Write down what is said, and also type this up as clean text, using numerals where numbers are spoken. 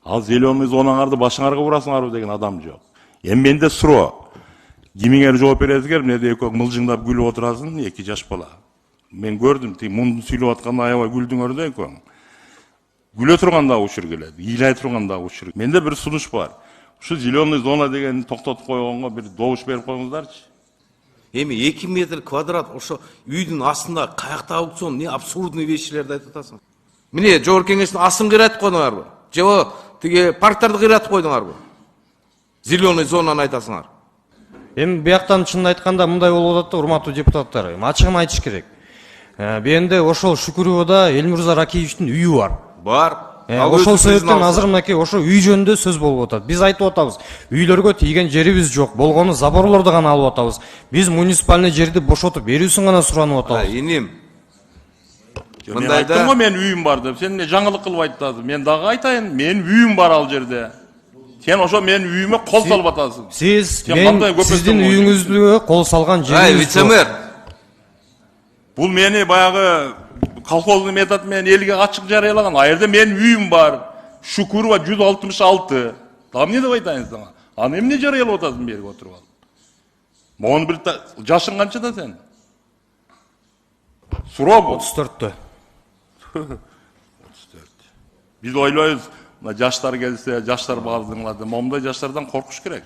Ал зеленый зонаңарды башыңарга урасыңарбы деген адам жок. Эми менде суроо. Кимиңер жооп бересиңер, эмнеде экөө мылжыңдап күлүп отурасың, 2 жаш бала. Мен көрдүм, муну сүйлөп атканда аябай күлдүңөр да экөө. Күлө турганда учур келет, ыйлай турганда учур. Менде бир сунуш бар. Ушу зеленый зона деген токтотуп койгонго бир добуш берип коюңуздарчы. Эми 2 метр квадрат ошо үйдүн астында каякта аукцион, не абсурдный вещилерди айтып атасың. Міне жогорку кеңештин астын кыйратып койдуңарбы? Же тиги парктарды кыйратып койдуңарбы? Зеленый зонаны айтасыңар. Эми бияктан чынын айтканда мындай болуп атат да, урматтуу депутаттар. Ачыгын айтыш керек. Бенде ошол Шүкүрөбөдө Элмурза Ракиевичтин үйү бар. Бар. Ошол себептен азыр мынакей ошо үй жөнүндө сөз болуп атат. Биз айтып атабыз, үйлөргө тийген жерибиз жок, болгону заборлорду гана алып атабыз. Биз муниципальный жерди бошотуп берүүсүн гана суранып атабыз. Иним. Мен айттым го мен үйүм бар деп. Сен эмне жаңылык кылып айтасың? Мен дагы айтайын, мен үйүм бар ал жерде. Сен ошо менин үйүмө кол салып атасың. Сиз сиздин үйүңүздө кол салган жериңиз жок. Вице-мэр. Бул мени баягы колхоздун метод менен элге ачык жарыялаган. А жерде менин үйүм бар. Шүкүрова 166. Дагы эмне деп айтайын сага? Аны эмне жарыялап атасың берип отуруп алып? Могун бир жашың канчада сен? Суроо бул. 34-тө. 34. Биз ойлойбуз, жаштар келсе, жаштар баардыгыңларды, момундай жаштардан коркуш керек.